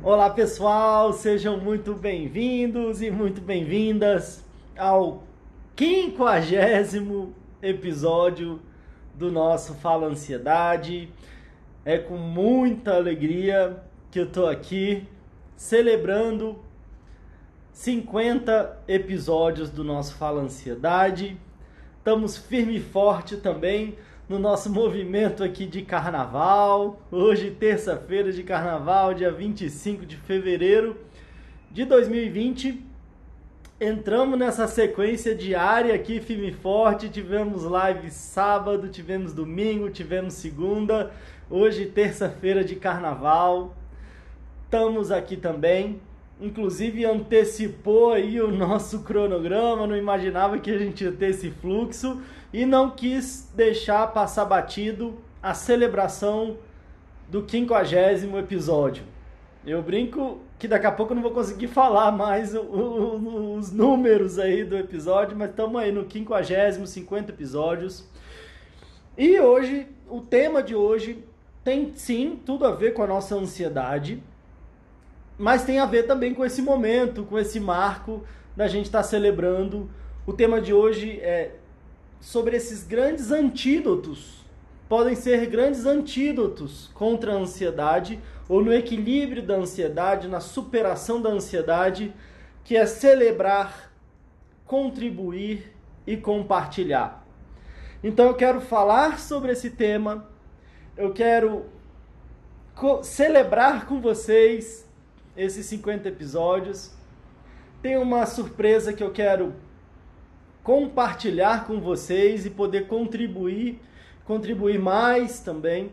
Olá pessoal, sejam muito bem-vindos e muito bem-vindas ao 50º episódio do nosso Fala Ansiedade. É com muita alegria que eu tô aqui celebrando 50 episódios do nosso Fala Ansiedade. Estamos firme e forte também no nosso movimento aqui de carnaval. Hoje, terça-feira de carnaval, dia 25 de fevereiro de 2020. Entramos nessa sequência diária aqui, firme e forte. Tivemos live sábado, tivemos domingo, tivemos segunda. Hoje, terça-feira de carnaval. Estamos aqui também. Inclusive antecipou aí o nosso cronograma, não imaginava que a gente ia ter esse fluxo e não quis deixar passar batido a celebração do 50º episódio. Eu brinco que daqui a pouco eu não vou conseguir falar mais os números aí do episódio, mas estamos aí no 50º, 50 episódios. E hoje, o tema de hoje tem sim tudo a ver com a nossa ansiedade, mas tem a ver também com esse momento, com esse marco da gente estar celebrando. O tema de hoje é sobre esses grandes antídotos. Podem ser grandes antídotos contra a ansiedade ou no equilíbrio da ansiedade, na superação da ansiedade, que é celebrar, contribuir e compartilhar. Então eu quero falar sobre esse tema, eu quero celebrar com vocês esses 50 episódios. Tem uma surpresa que eu quero compartilhar com vocês e poder contribuir mais também.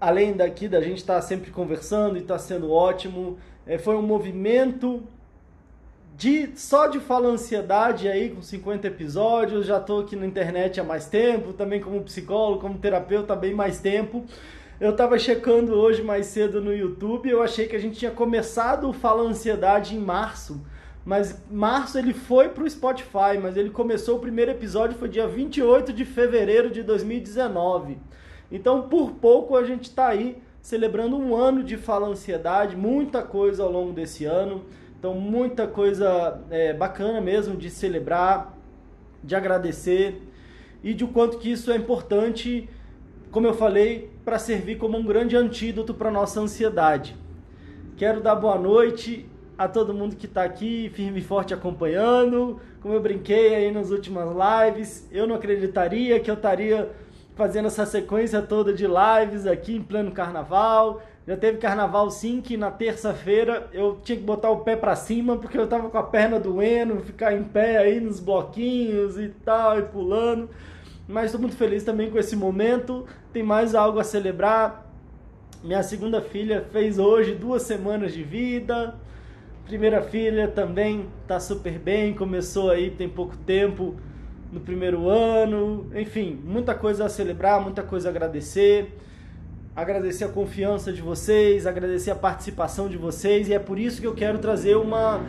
Além daqui da gente estar sempre conversando e está sendo ótimo. Foi um movimento só de Fala Ansiedade aí com 50 episódios. Já estou aqui na internet há mais tempo, também como psicólogo, como terapeuta há bem mais tempo. Eu estava checando hoje mais cedo no YouTube, eu achei que a gente tinha começado o Fala Ansiedade em março, mas março ele foi para o Spotify, mas ele começou, o primeiro episódio foi dia 28 de fevereiro de 2019. Então, por pouco a gente está aí celebrando um ano de Fala Ansiedade, muita coisa ao longo desse ano, então muita coisa bacana mesmo de celebrar, de agradecer e de o quanto que isso é importante, como eu falei, para servir como um grande antídoto para a nossa ansiedade. Quero dar boa noite a todo mundo que está aqui, firme e forte acompanhando. Como eu brinquei aí nas últimas lives, eu não acreditaria que eu estaria fazendo essa sequência toda de lives aqui em pleno carnaval. Já teve carnaval sim, que na terça-feira eu tinha que botar o pé para cima, porque eu estava com a perna doendo, ficar em pé aí nos bloquinhos e tal, e pulando. Mas estou muito feliz também com esse momento. Tem mais algo a celebrar. Minha segunda filha fez hoje 2 semanas de vida. Primeira filha também está super bem. Começou aí tem pouco tempo no primeiro ano. Enfim, muita coisa a celebrar, muita coisa a agradecer. Agradecer a confiança de vocês, agradecer a participação de vocês. E é por isso que eu quero trazer uma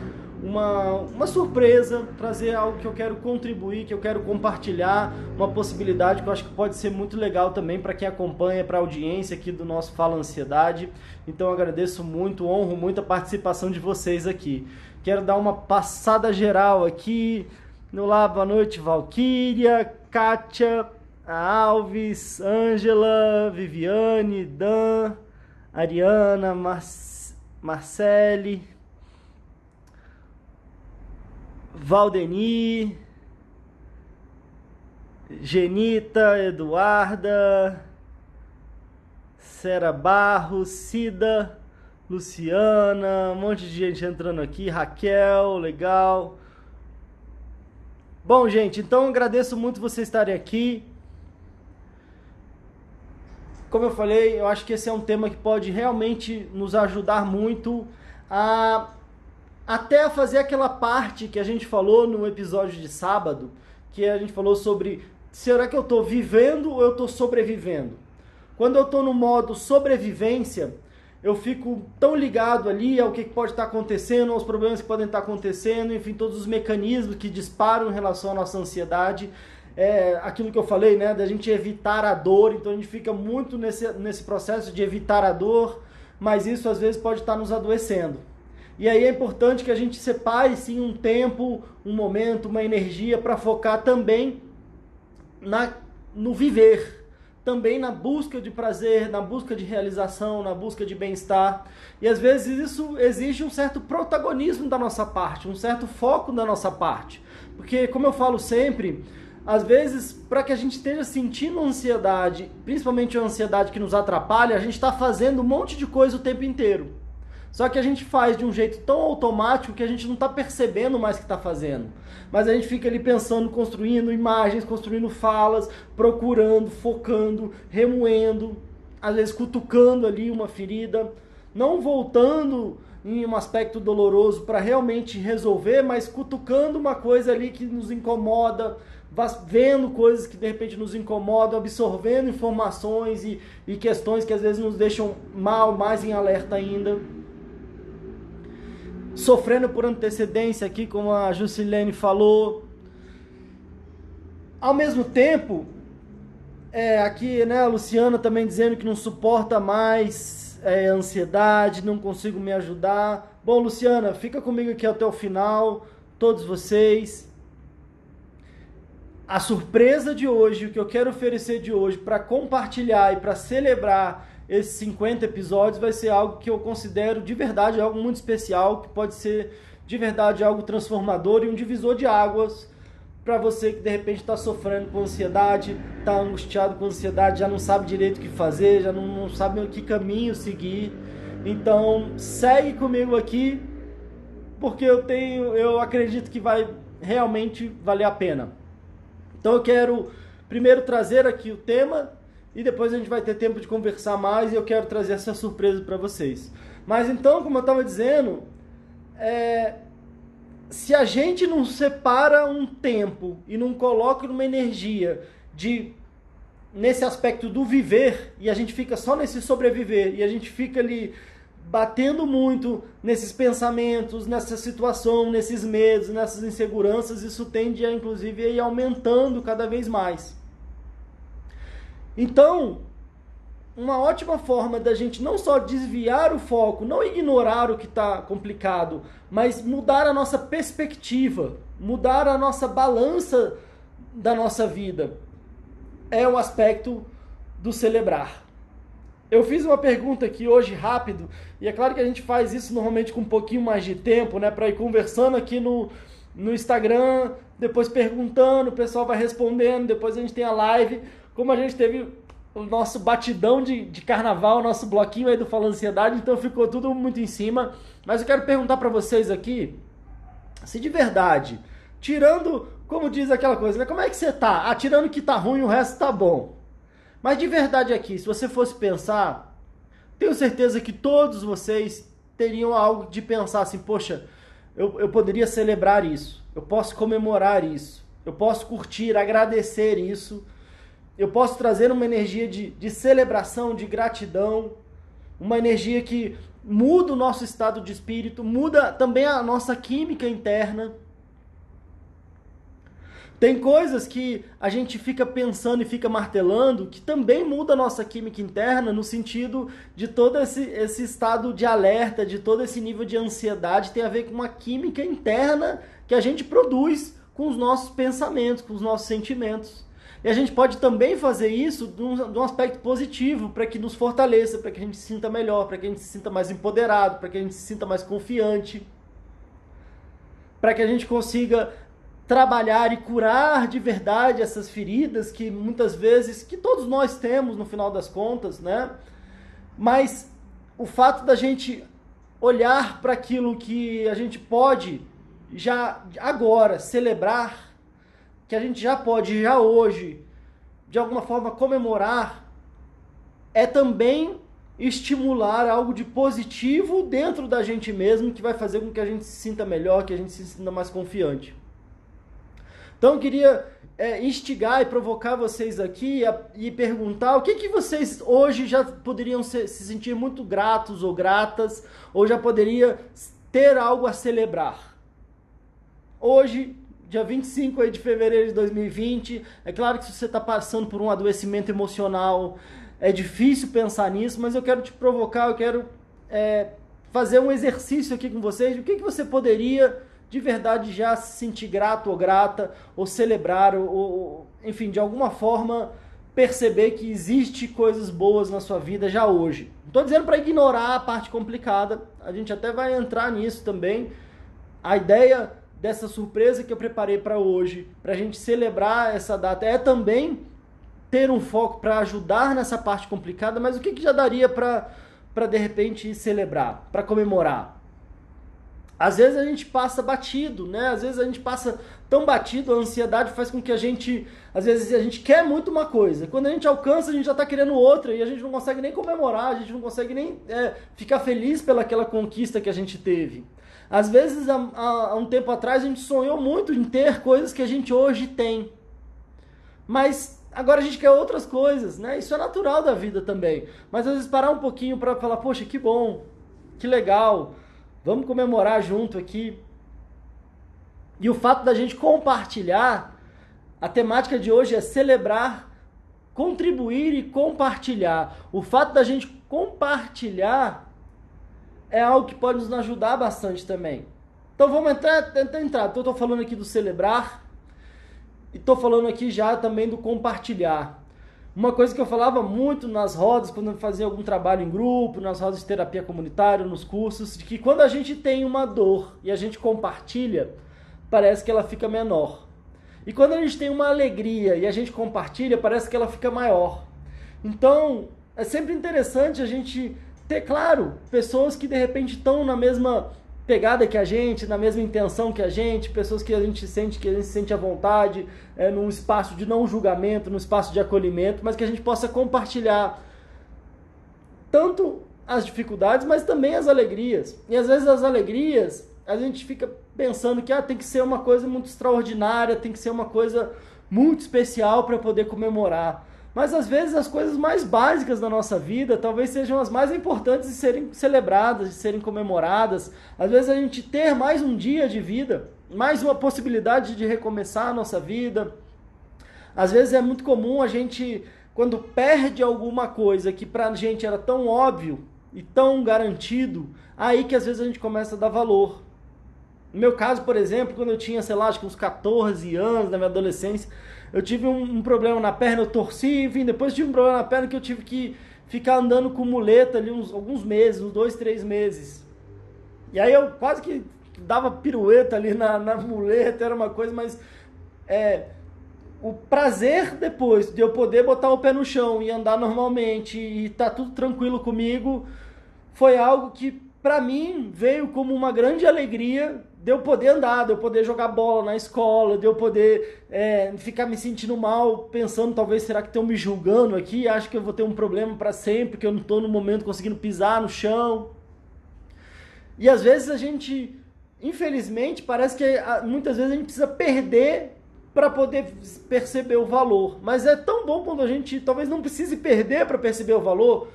surpresa, trazer algo que eu quero contribuir, que eu quero compartilhar, uma possibilidade que eu acho que pode ser muito legal também para quem acompanha, para a audiência aqui do nosso Fala Ansiedade. Então eu agradeço muito, honro muito a participação de vocês aqui. Quero dar uma passada geral aqui. Olá, boa noite, Valquíria, Kátia, Alves, Ângela, Viviane, Dan, Ariana, Marcele, Valdeni, Genita, Eduarda, Sera Barros, Cida, Luciana, um monte de gente entrando aqui, Raquel, legal. Bom, gente, então agradeço muito vocês estarem aqui. Como eu falei, eu acho que esse é um tema que pode realmente nos ajudar muito até a fazer aquela parte que a gente falou no episódio de sábado, que a gente falou sobre, será que eu estou vivendo ou eu estou sobrevivendo? Quando eu estou no modo sobrevivência, eu fico tão ligado ali ao que pode estar acontecendo, aos problemas que podem estar acontecendo, enfim, todos os mecanismos que disparam em relação à nossa ansiedade. Aquilo que eu falei, né, da gente evitar a dor, então a gente fica muito nesse processo de evitar a dor, mas isso às vezes pode estar nos adoecendo. E aí é importante que a gente separe sim um tempo, um momento, uma energia para focar também no viver, também na busca de prazer, na busca de realização, na busca de bem-estar. E às vezes isso exige um certo protagonismo da nossa parte, um certo foco da nossa parte. Porque, como eu falo sempre, às vezes, para que a gente esteja sentindo ansiedade, principalmente a ansiedade que nos atrapalha, a gente está fazendo um monte de coisa o tempo inteiro. Só que a gente faz de um jeito tão automático que a gente não está percebendo mais o que está fazendo. Mas a gente fica ali pensando, construindo imagens, construindo falas, procurando, focando, remoendo, às vezes cutucando ali uma ferida, não voltando em um aspecto doloroso para realmente resolver, mas cutucando uma coisa ali que nos incomoda, vendo coisas que de repente nos incomodam, absorvendo informações e questões que às vezes nos deixam mais em alerta ainda. Sofrendo por antecedência aqui, como a Jusilene falou. Ao mesmo tempo, aqui, né, a Luciana também dizendo que não suporta mais ansiedade, não consigo me ajudar. Bom, Luciana, fica comigo aqui até o final, todos vocês. A surpresa de hoje, o que eu quero oferecer de hoje para compartilhar e para celebrar esses 50 episódios vai ser algo que eu considero de verdade algo muito especial, que pode ser de verdade algo transformador e um divisor de águas para você que de repente está sofrendo com ansiedade, está angustiado com ansiedade, já não sabe direito o que fazer, já não sabe que caminho seguir. Então segue comigo aqui, porque eu acredito que vai realmente valer a pena. Então eu quero primeiro trazer aqui o tema e depois a gente vai ter tempo de conversar mais e eu quero trazer essa surpresa para vocês. Mas então, como eu estava dizendo, se a gente não separa um tempo e não coloca uma energia nesse aspecto do viver, e a gente fica só nesse sobreviver, e a gente fica ali batendo muito nesses pensamentos, nessa situação, nesses medos, nessas inseguranças, isso tende a inclusive a ir aumentando cada vez mais. Então, uma ótima forma da gente não só desviar o foco, não ignorar o que está complicado, mas mudar a nossa perspectiva, mudar a nossa balança da nossa vida, é o aspecto do celebrar. Eu fiz uma pergunta aqui hoje rápido, e é claro que a gente faz isso normalmente com um pouquinho mais de tempo, né, para ir conversando aqui no Instagram, depois perguntando, o pessoal vai respondendo, depois a gente tem a live. Como a gente teve o nosso batidão de carnaval, o nosso bloquinho aí do Fala Ansiedade, então ficou tudo muito em cima. Mas eu quero perguntar para vocês aqui, se de verdade, tirando, como diz aquela coisa, né? Como é que você tá? Tirando que tá ruim, o resto tá bom. Mas de verdade aqui, se você fosse pensar, tenho certeza que todos vocês teriam algo de pensar assim, poxa, eu poderia celebrar isso, eu posso comemorar isso, eu posso curtir, agradecer isso, eu posso trazer uma energia de celebração, de gratidão, uma energia que muda o nosso estado de espírito, muda também a nossa química interna. Tem coisas que a gente fica pensando e fica martelando que também muda a nossa química interna no sentido de todo esse estado de alerta, de todo esse nível de ansiedade, tem a ver com uma química interna que a gente produz com os nossos pensamentos, com os nossos sentimentos. E a gente pode também fazer isso de um aspecto positivo, para que nos fortaleça, para que a gente se sinta melhor, para que a gente se sinta mais empoderado, para que a gente se sinta mais confiante, para que a gente consiga trabalhar e curar de verdade essas feridas que muitas vezes, que todos nós temos no final das contas, né? Mas o fato da gente olhar para aquilo que a gente pode já agora celebrar, que a gente já pode, já hoje, de alguma forma comemorar, é também estimular algo de positivo dentro da gente mesmo, que vai fazer com que a gente se sinta melhor, que a gente se sinta mais confiante. Então eu queria instigar e provocar vocês aqui e perguntar o que vocês hoje já poderiam se sentir muito gratos ou gratas, ou já poderia ter algo a celebrar. Hoje, dia 25 de fevereiro de 2020, é claro que se você está passando por um adoecimento emocional, é difícil pensar nisso, mas eu quero te provocar, eu quero fazer um exercício aqui com vocês. O que você poderia de verdade já se sentir grato ou grata, ou celebrar, ou enfim, de alguma forma perceber que existe coisas boas na sua vida já hoje. Não estou dizendo para ignorar a parte complicada, a gente até vai entrar nisso também. A ideia dessa surpresa que eu preparei para hoje, para a gente celebrar essa data, é também ter um foco para ajudar nessa parte complicada, mas o que já daria para de repente celebrar, para comemorar? Às vezes a gente passa batido, né? Às vezes a gente passa tão batido, a ansiedade faz com que às vezes a gente quer muito uma coisa, quando a gente alcança a gente já está querendo outra e a gente não consegue nem comemorar, a gente não consegue nem ficar feliz pelaquela conquista que a gente teve. Às vezes, há um tempo atrás, a gente sonhou muito em ter coisas que a gente hoje tem, mas agora a gente quer outras coisas, né? Isso é natural da vida também, mas às vezes parar um pouquinho para falar, poxa, que bom, que legal, vamos comemorar junto aqui. E o fato da gente compartilhar, a temática de hoje é celebrar, contribuir e compartilhar. O fato da gente compartilhar é algo que pode nos ajudar bastante também. Então vamos tentar entrar. Então, estou falando aqui do celebrar e estou falando aqui já também do compartilhar. Uma coisa que eu falava muito nas rodas, quando eu fazia algum trabalho em grupo, nas rodas de terapia comunitária, nos cursos, de que quando a gente tem uma dor e a gente compartilha, parece que ela fica menor. E quando a gente tem uma alegria e a gente compartilha, parece que ela fica maior. Então, é sempre interessante a gente ter, claro, pessoas que de repente estão na mesma pegada que a gente, na mesma intenção que a gente, pessoas que a gente se sente à vontade, num espaço de não julgamento, num espaço de acolhimento, mas que a gente possa compartilhar tanto as dificuldades, mas também as alegrias. E às vezes as alegrias, a gente fica pensando que tem que ser uma coisa muito extraordinária, tem que ser uma coisa muito especial para poder comemorar. Mas às vezes as coisas mais básicas da nossa vida talvez sejam as mais importantes de serem celebradas, de serem comemoradas. Às vezes a gente ter mais um dia de vida, mais uma possibilidade de recomeçar a nossa vida. Às vezes é muito comum a gente, quando perde alguma coisa que pra gente era tão óbvio e tão garantido, aí que às vezes a gente começa a dar valor. No meu caso, por exemplo, quando eu tinha, sei lá, acho que uns 14 anos, na minha adolescência, eu tive um problema na perna, eu torci, enfim, depois tive um problema na perna que eu tive que ficar andando com muleta ali alguns meses, uns 2, 3 meses. E aí eu quase que dava pirueta ali na muleta, era uma coisa, mas o prazer depois de eu poder botar o pé no chão e andar normalmente e tá tudo tranquilo comigo, foi algo que pra mim veio como uma grande alegria de eu poder andar, de eu poder jogar bola na escola, de eu poder ficar me sentindo mal, pensando talvez, será que estão me julgando aqui? Acho que eu vou ter um problema para sempre, que eu não estou no momento conseguindo pisar no chão. E às vezes a gente, infelizmente, parece que muitas vezes a gente precisa perder para poder perceber o valor. Mas é tão bom quando a gente talvez não precise perder para perceber o valor.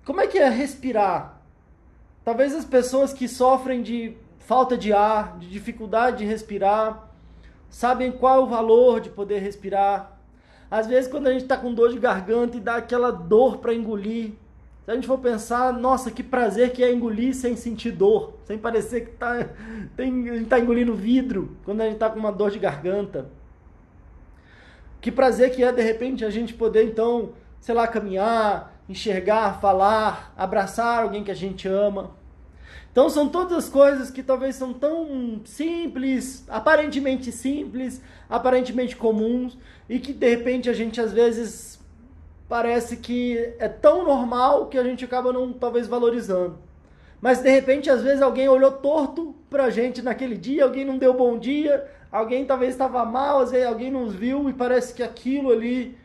Como é que é respirar? Talvez as pessoas que sofrem de falta de ar, de dificuldade de respirar, sabem qual é o valor de poder respirar. Às vezes quando a gente está com dor de garganta e dá aquela dor para engolir, se a gente for pensar, nossa, que prazer que é engolir sem sentir dor, sem parecer que a gente está engolindo vidro quando a gente está com uma dor de garganta. Que prazer que é, de repente, a gente poder, então, sei lá, caminhar, enxergar, falar, abraçar alguém que a gente ama. Então são todas as coisas que talvez são tão simples, aparentemente comuns, e que de repente a gente às vezes parece que é tão normal que a gente acaba não talvez valorizando. Mas de repente às vezes alguém olhou torto pra gente naquele dia, alguém não deu bom dia, alguém talvez estava mal, às vezes alguém nos viu e parece que aquilo ali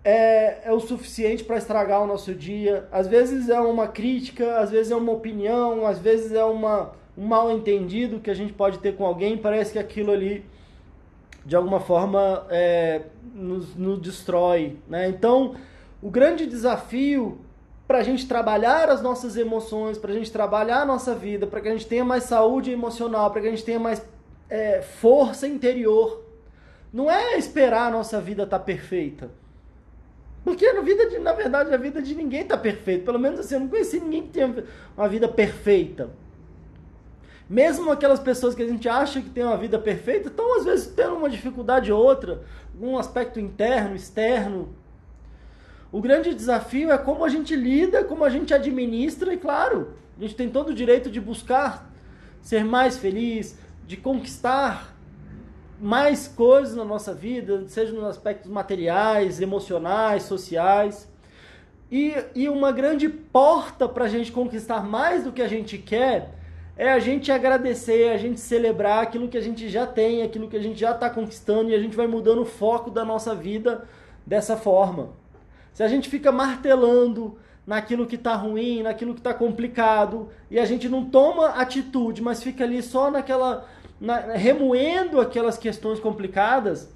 é o suficiente para estragar o nosso dia. Às vezes é uma crítica, às vezes é uma opinião, às vezes é um mal entendido que a gente pode ter com alguém, parece que aquilo ali de alguma forma nos destrói, né? Então o grande desafio para a gente trabalhar as nossas emoções, para a gente trabalhar a nossa vida, para que a gente tenha mais saúde emocional, para que a gente tenha mais força interior, não é esperar a nossa vida estar perfeita. Porque na verdade, a vida de ninguém está perfeita. Pelo menos assim, eu não conheci ninguém que tenha uma vida perfeita. Mesmo aquelas pessoas que a gente acha que tem uma vida perfeita, estão às vezes tendo uma dificuldade ou outra, um aspecto interno, externo. O grande desafio é como a gente lida, como a gente administra, e claro, a gente tem todo o direito de buscar ser mais feliz, de conquistar mais coisas na nossa vida, seja nos aspectos materiais, emocionais, sociais. E uma grande porta para a gente conquistar mais do que a gente quer é a gente agradecer, a gente celebrar aquilo que a gente já tem, aquilo que a gente já está conquistando, e a gente vai mudando o foco da nossa vida dessa forma. Se a gente fica martelando naquilo que está ruim, naquilo que está complicado, e a gente não toma atitude, mas fica ali só remoendo aquelas questões complicadas,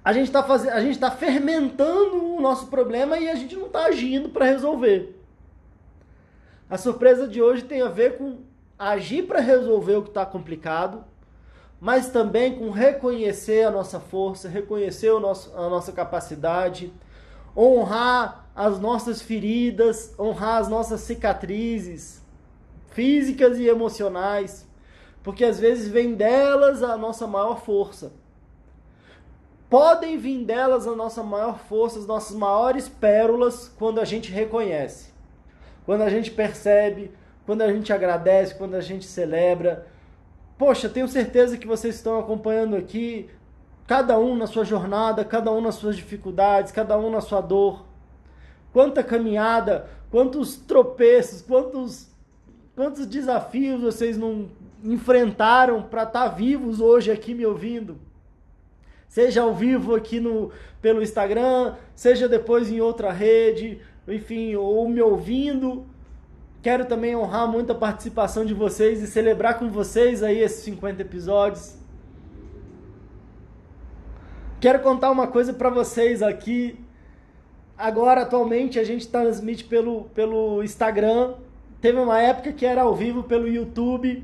a gente está fermentando o nosso problema e a gente não está agindo para resolver. A surpresa de hoje tem a ver com agir para resolver o que está complicado, mas também com reconhecer a nossa força, reconhecer a nossa capacidade, honrar as nossas feridas, honrar as nossas cicatrizes físicas e emocionais, porque às vezes vem delas a nossa maior força. Podem vir delas a nossa maior força, as nossas maiores pérolas, quando a gente reconhece, quando a gente percebe, quando a gente agradece, quando a gente celebra. Poxa, tenho certeza que vocês estão acompanhando aqui, cada um na sua jornada, cada um nas suas dificuldades, cada um na sua dor. Quanta caminhada, quantos tropeços, quantos desafios vocês não enfrentaram para estar vivos hoje aqui me ouvindo. Seja ao vivo aqui pelo Instagram, seja depois em outra rede, enfim, ou me ouvindo. Quero também honrar muito a participação de vocês e celebrar com vocês aí esses 50 episódios. Quero contar uma coisa para vocês aqui. Agora, atualmente, a gente transmite pelo Instagram. Teve uma época que era ao vivo pelo YouTube.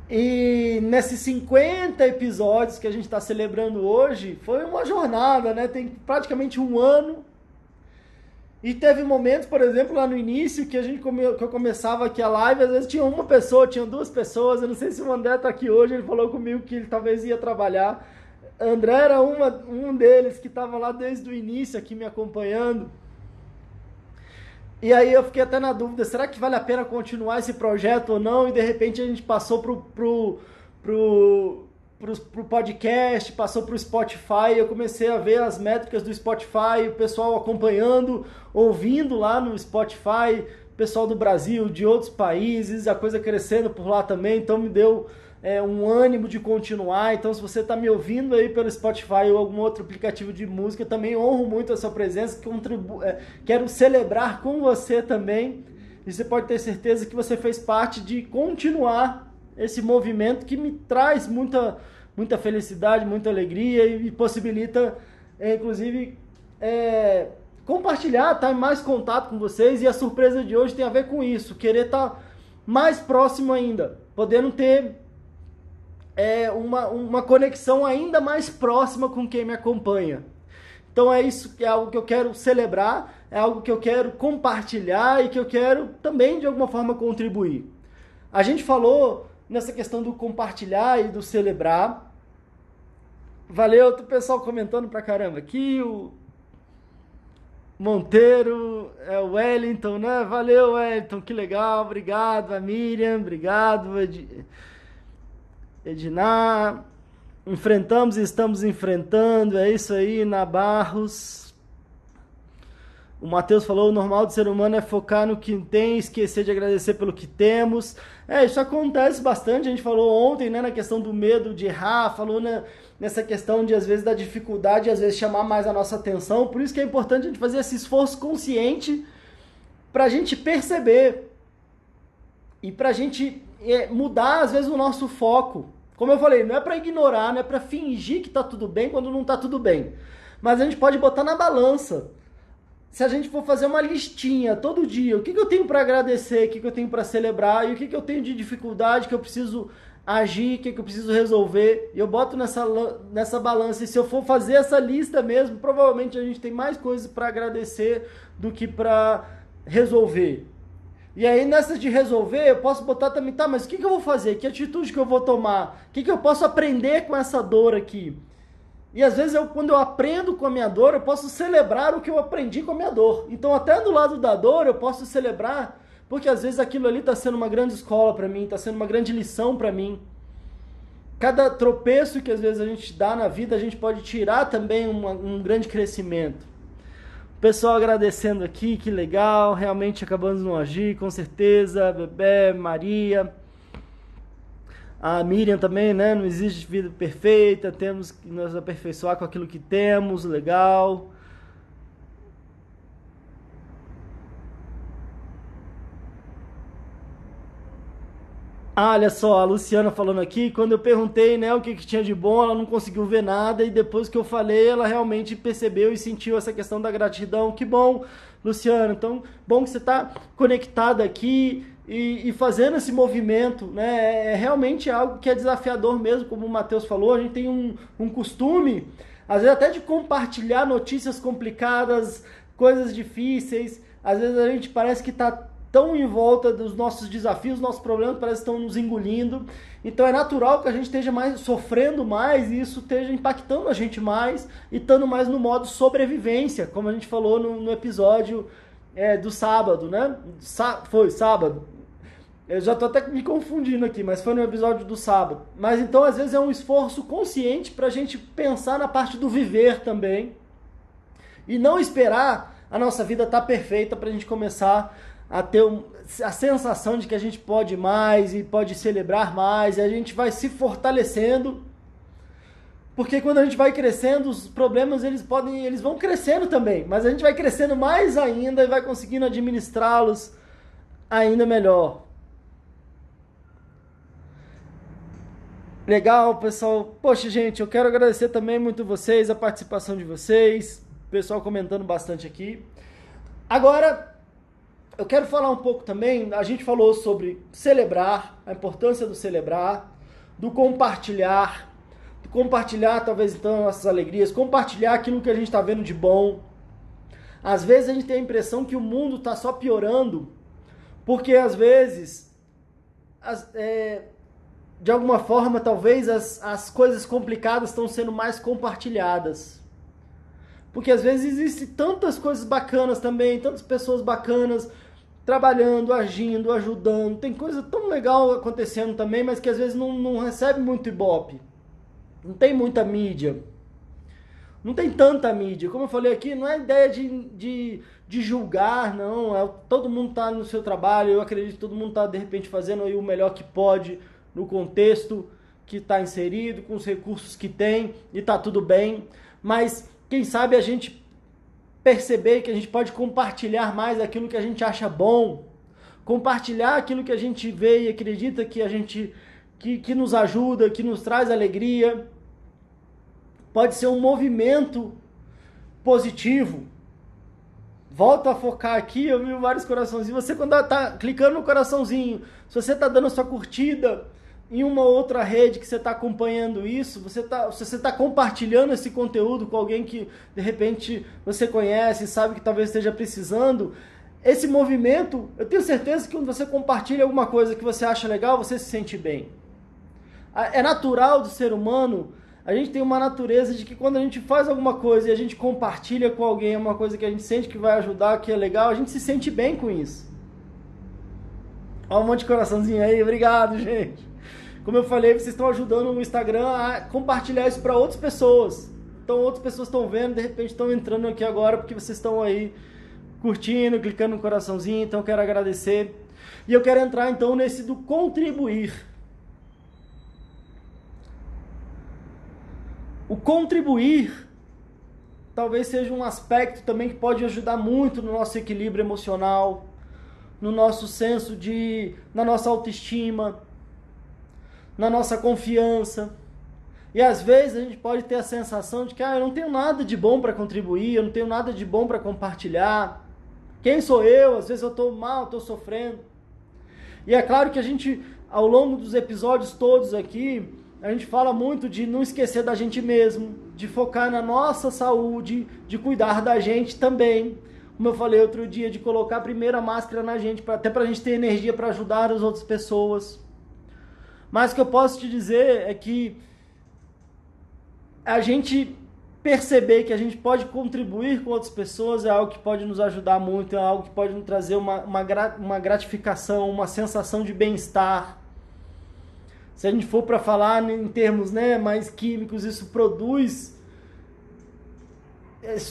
E nesses 50 episódios que a gente está celebrando hoje, foi uma jornada, né? Tem praticamente um ano. E teve momentos, por exemplo, lá no início, que eu começava aqui a live, às vezes tinha uma pessoa, tinha duas pessoas. Eu não sei se o André está aqui hoje, ele falou comigo que ele talvez ia trabalhar. André era um deles que estava lá desde o início aqui me acompanhando. E aí eu fiquei até na dúvida, será que vale a pena continuar esse projeto ou não? E de repente a gente passou pro podcast, passou pro Spotify, eu comecei a ver as métricas do Spotify, o pessoal acompanhando, ouvindo lá no Spotify, pessoal do Brasil, de outros países, a coisa crescendo por lá também, então me deu um ânimo de continuar. Então, se você está me ouvindo aí pelo Spotify ou algum outro aplicativo de música, também honro muito a sua presença, quero celebrar com você também, e você pode ter certeza que você fez parte de continuar esse movimento que me traz muita felicidade, muita alegria e possibilita, inclusive, compartilhar, estar em mais contato com vocês. E a surpresa de hoje tem a ver com isso, querer estar mais próximo ainda, podendo ter uma conexão ainda mais próxima com quem me acompanha. Então é isso, é algo que eu quero celebrar, é algo que eu quero compartilhar e que eu quero também de alguma forma contribuir. A gente falou nessa questão do compartilhar e do celebrar. Valeu, o pessoal comentando pra caramba aqui, o Monteiro, o Wellington, né? Valeu, Wellington, que legal, obrigado, a Miriam, obrigado, Ednar, enfrentamos e estamos enfrentando, é isso aí, na Barros. O Matheus falou, o normal do ser humano é focar no que tem, esquecer de agradecer pelo que temos. Isso acontece bastante, a gente falou ontem, né, na questão do medo de errar, falou nessa questão de, às vezes, da dificuldade, às vezes, chamar mais a nossa atenção. Por isso que é importante a gente fazer esse esforço consciente para a gente perceber e para a gente mudar, às vezes, o nosso foco. Como eu falei, não é para ignorar, não é para fingir que está tudo bem quando não está tudo bem. Mas a gente pode botar na balança. Se a gente for fazer uma listinha todo dia, o que eu tenho para agradecer, o que eu tenho para celebrar e o que eu tenho de dificuldade que eu preciso agir, o que eu preciso resolver, e eu boto nessa balança, e se eu for fazer essa lista mesmo, provavelmente a gente tem mais coisas para agradecer do que para resolver. E aí nessa de resolver, eu posso botar também, tá, mas o que eu vou fazer? Que atitude que eu vou tomar? O que eu posso aprender com essa dor aqui? E às vezes, quando eu aprendo com a minha dor, eu posso celebrar o que eu aprendi com a minha dor. Então até do lado da dor, eu posso celebrar, porque às vezes aquilo ali está sendo uma grande escola para mim, está sendo uma grande lição para mim. Cada tropeço que às vezes a gente dá na vida, a gente pode tirar também um grande crescimento. O pessoal agradecendo aqui, que legal, realmente acabamos de não agir, com certeza, Bebé, Maria, a Miriam também, né, não existe vida perfeita, temos que nos aperfeiçoar com aquilo que temos, legal. Ah, olha só, a Luciana falando aqui, quando eu perguntei, né, o que tinha de bom, ela não conseguiu ver nada, e depois que eu falei, ela realmente percebeu e sentiu essa questão da gratidão. Que bom, Luciana, então, bom que você está conectada aqui e fazendo esse movimento, né, é realmente algo que é desafiador mesmo, como o Matheus falou, a gente tem um costume, às vezes até de compartilhar notícias complicadas, coisas difíceis, às vezes a gente parece que está tão em volta dos nossos desafios, nossos problemas parece que estão nos engolindo. Então é natural que a gente esteja sofrendo mais e isso esteja impactando a gente mais e estando mais no modo sobrevivência, como a gente falou no episódio do sábado, né? Foi sábado. Eu já estou até me confundindo aqui, mas foi no episódio do sábado. Mas então às vezes é um esforço consciente para a gente pensar na parte do viver também e não esperar a nossa vida estar perfeita para a gente começar a ter a sensação de que a gente pode mais e pode celebrar mais, e a gente vai se fortalecendo, porque quando a gente vai crescendo, os problemas eles vão crescendo também, mas a gente vai crescendo mais ainda e vai conseguindo administrá-los ainda melhor. Legal, pessoal. Poxa, gente, eu quero agradecer também muito vocês, a participação de vocês, o pessoal comentando bastante aqui. Agora eu quero falar um pouco também, a gente falou sobre celebrar, a importância do celebrar, do compartilhar talvez então nossas alegrias, compartilhar aquilo que a gente está vendo de bom. Às vezes a gente tem a impressão que o mundo está só piorando, porque às vezes, de alguma forma, talvez as coisas complicadas estão sendo mais compartilhadas. Porque às vezes existem tantas coisas bacanas também, tantas pessoas bacanas trabalhando, agindo, ajudando. Tem coisa tão legal acontecendo também, mas que às vezes não recebe muito ibope. Não tem muita mídia. Não tem tanta mídia. Como eu falei aqui, não é ideia de julgar, não. Todo mundo está no seu trabalho, eu acredito que todo mundo está, de repente, fazendo aí o melhor que pode no contexto que está inserido, com os recursos que tem, e está tudo bem. Mas quem sabe a gente perceber que a gente pode compartilhar mais aquilo que a gente acha bom, compartilhar aquilo que a gente vê e acredita que nos ajuda, que nos traz alegria. Pode ser um movimento positivo. Volto a focar aqui, eu vi vários coraçãozinhos. Você quando está clicando no coraçãozinho, se você está dando a sua curtida em uma outra rede que você está acompanhando isso, se você está compartilhando esse conteúdo com alguém que de repente você conhece, sabe que talvez esteja precisando, esse movimento, eu tenho certeza que quando você compartilha alguma coisa que você acha legal, você se sente bem. É natural do ser humano, a gente tem uma natureza de que quando a gente faz alguma coisa e a gente compartilha com alguém uma coisa que a gente sente que vai ajudar, que é legal, a gente se sente bem com isso. Olha um monte de coraçãozinho aí, obrigado, gente. Como eu falei, vocês estão ajudando o Instagram a compartilhar isso para outras pessoas. Então outras pessoas estão vendo, de repente estão entrando aqui agora porque vocês estão aí curtindo, clicando no coraçãozinho, então eu quero agradecer. E eu quero entrar então nesse do contribuir. O contribuir talvez seja um aspecto também que pode ajudar muito no nosso equilíbrio emocional, no nosso senso na nossa autoestima, na nossa confiança. E às vezes a gente pode ter a sensação de que eu não tenho nada de bom para contribuir, eu não tenho nada de bom para compartilhar. Quem sou eu? Às vezes eu estou mal, estou sofrendo. E é claro que a gente ao longo dos episódios todos aqui, a gente fala muito de não esquecer da gente mesmo, de focar na nossa saúde, de cuidar da gente também. Como eu falei outro dia, de colocar primeiro a máscara na gente, até para a gente ter energia para ajudar as outras pessoas. Mas o que eu posso te dizer é que a gente perceber que a gente pode contribuir com outras pessoas é algo que pode nos ajudar muito, é algo que pode nos trazer uma gratificação, uma sensação de bem-estar. Se a gente for para falar em termos, né, mais químicos, isso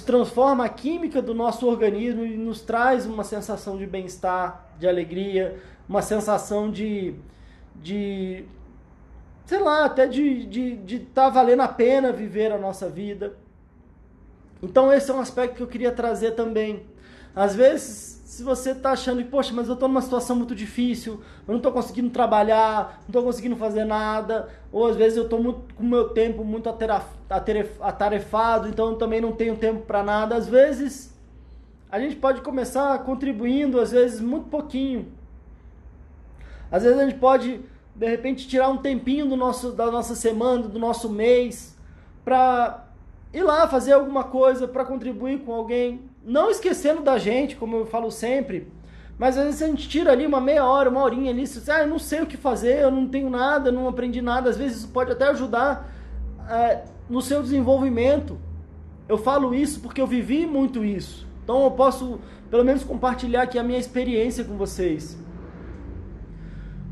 transforma a química do nosso organismo e nos traz uma sensação de bem-estar, de alegria, uma sensação de sei lá, até de tá valendo a pena viver a nossa vida. Então esse é um aspecto que eu queria trazer também. Às vezes, se você está achando que, poxa, mas eu estou numa situação muito difícil, eu não estou conseguindo trabalhar, não estou conseguindo fazer nada, ou às vezes eu estou com o meu tempo muito atarefado, então eu também não tenho tempo para nada. Às vezes, a gente pode começar contribuindo, às vezes muito pouquinho. Às vezes a gente pode, de repente, tirar um tempinho da nossa semana, do nosso mês, para ir lá fazer alguma coisa, para contribuir com alguém, não esquecendo da gente, como eu falo sempre, mas às vezes a gente tira ali uma meia hora, uma horinha ali, você diz, eu não sei o que fazer, eu não tenho nada, não aprendi nada, às vezes isso pode até ajudar no seu desenvolvimento. Eu falo isso porque eu vivi muito isso, então eu posso pelo menos compartilhar aqui a minha experiência com vocês.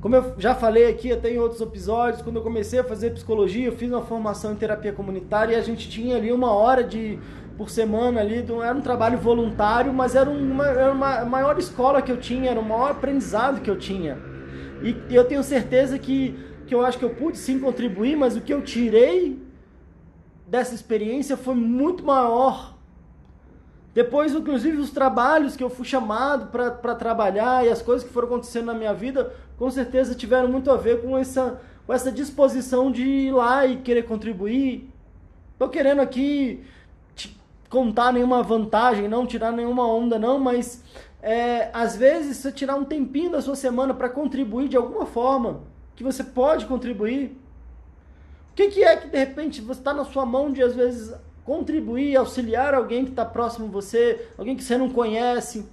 Como eu já falei aqui até em outros episódios, quando eu comecei a fazer psicologia, eu fiz uma formação em terapia comunitária e a gente tinha ali uma hora por semana ali, era um trabalho voluntário, mas era a maior escola que eu tinha, era o maior aprendizado que eu tinha. E eu tenho certeza que eu acho que eu pude sim contribuir, mas o que eu tirei dessa experiência foi muito maior. Depois, inclusive, os trabalhos que eu fui chamado para trabalhar e as coisas que foram acontecendo na minha vida, com certeza tiveram muito a ver com essa disposição de ir lá e querer contribuir. Estou querendo aqui te contar nenhuma vantagem, não tirar nenhuma onda, não, mas às vezes você tirar um tempinho da sua semana para contribuir de alguma forma, que você pode contribuir. O que é que de repente você está na sua mão de, às vezes, contribuir, auxiliar alguém que está próximo de você, alguém que você não conhece.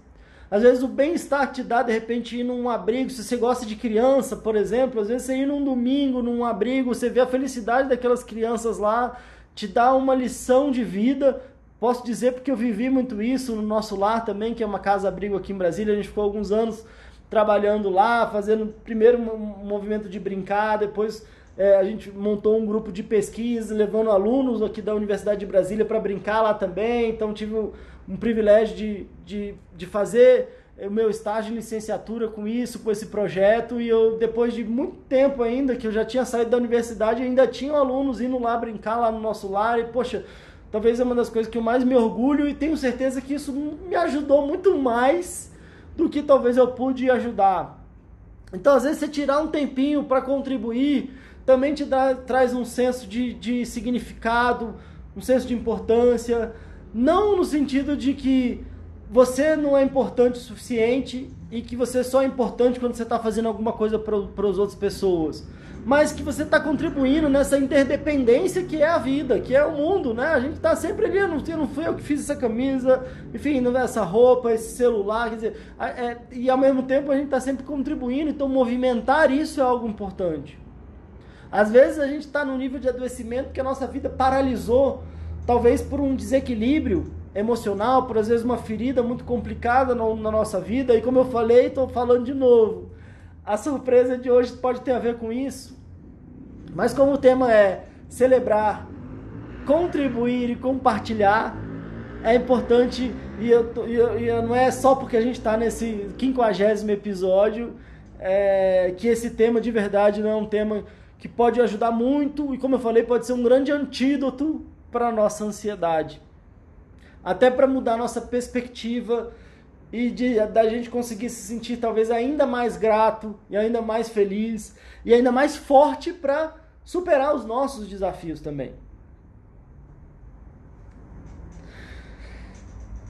Às vezes o bem-estar te dá, de repente, ir num abrigo, se você gosta de criança, por exemplo, às vezes você ir num domingo, num abrigo, você vê a felicidade daquelas crianças lá, te dá uma lição de vida. Posso dizer porque eu vivi muito isso no nosso lar também, que é uma casa-abrigo aqui em Brasília, a gente ficou alguns anos trabalhando lá, fazendo primeiro um movimento de brincar, depois a gente montou um grupo de pesquisa, levando alunos aqui da Universidade de Brasília para brincar lá também. Então tive um privilégio de fazer o meu estágio de licenciatura com isso, com esse projeto. E eu, depois de muito tempo ainda, que eu já tinha saído da universidade, ainda tinha alunos indo lá brincar lá no nosso lar. E, poxa, talvez é uma das coisas que eu mais me orgulho, e tenho certeza que isso me ajudou muito mais do que talvez eu pude ajudar. Então, às vezes, você tirar um tempinho para contribuir também traz um senso de significado, um senso de importância, não no sentido de que você não é importante o suficiente e que você só é importante quando você está fazendo alguma coisa para as outras pessoas, mas que você está contribuindo nessa interdependência que é a vida, que é o mundo, né? A gente está sempre ali, não fui eu que fiz essa camisa, enfim, não é essa roupa, esse celular, quer dizer, e ao mesmo tempo a gente está sempre contribuindo, então movimentar isso é algo importante. Às vezes a gente está num nível de adoecimento que a nossa vida paralisou, talvez por um desequilíbrio emocional, por às vezes uma ferida muito complicada na nossa vida, e como eu falei, estou falando de novo, a surpresa de hoje pode ter a ver com isso, mas como o tema é celebrar, contribuir e compartilhar, é importante, e não é só porque a gente está nesse 50º episódio, que esse tema de verdade não é um tema que pode ajudar muito, e como eu falei, pode ser um grande antídoto para a nossa ansiedade. Até para mudar a nossa perspectiva e da gente conseguir se sentir talvez ainda mais grato, e ainda mais feliz, e ainda mais forte para superar os nossos desafios também.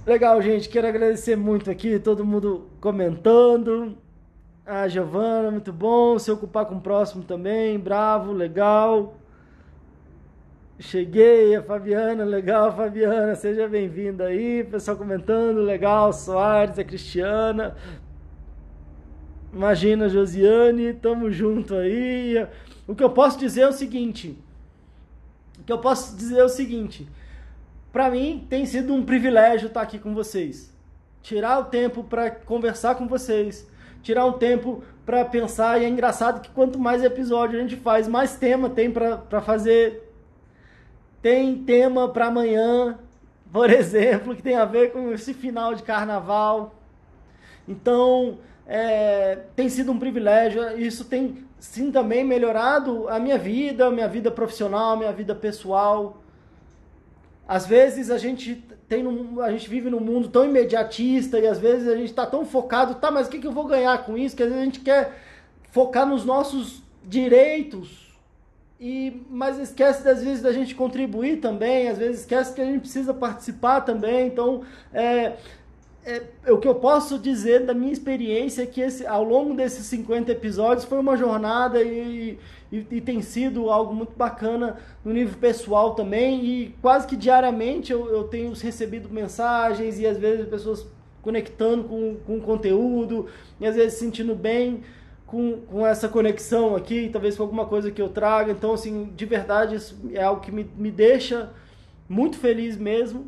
Legal, gente, quero agradecer muito aqui, todo mundo comentando. A Giovana, muito bom. Se ocupar com o próximo também, bravo, legal. Cheguei, a Fabiana, legal, Fabiana, seja bem-vinda aí. Pessoal comentando, legal. Soares, a Cristiana. Imagina, Josiane, tamo junto aí. O que eu posso dizer é o seguinte. Para mim tem sido um privilégio estar aqui com vocês. Tirar o tempo para conversar com vocês. Tirar um tempo para pensar. E é engraçado que quanto mais episódio a gente faz, mais tema tem para fazer. Tem tema para amanhã, por exemplo, que tem a ver com esse final de carnaval. Então, tem sido um privilégio. Isso tem, sim, também melhorado a minha vida profissional, minha vida pessoal. Às vezes a gente vive num mundo tão imediatista e às vezes a gente está tão focado, tá, mas o que eu vou ganhar com isso? Que às vezes a gente quer focar nos nossos direitos, mas esquece às vezes da gente contribuir também, às vezes esquece que a gente precisa participar também. Então, o que eu posso dizer da minha experiência é que ao longo desses 50 episódios foi uma jornada e tem sido algo muito bacana no nível pessoal também, e quase que diariamente eu tenho recebido mensagens e às vezes pessoas conectando com o conteúdo e às vezes se sentindo bem com essa conexão aqui, talvez com alguma coisa que eu traga. Então, assim, de verdade, isso é algo que me deixa muito feliz mesmo.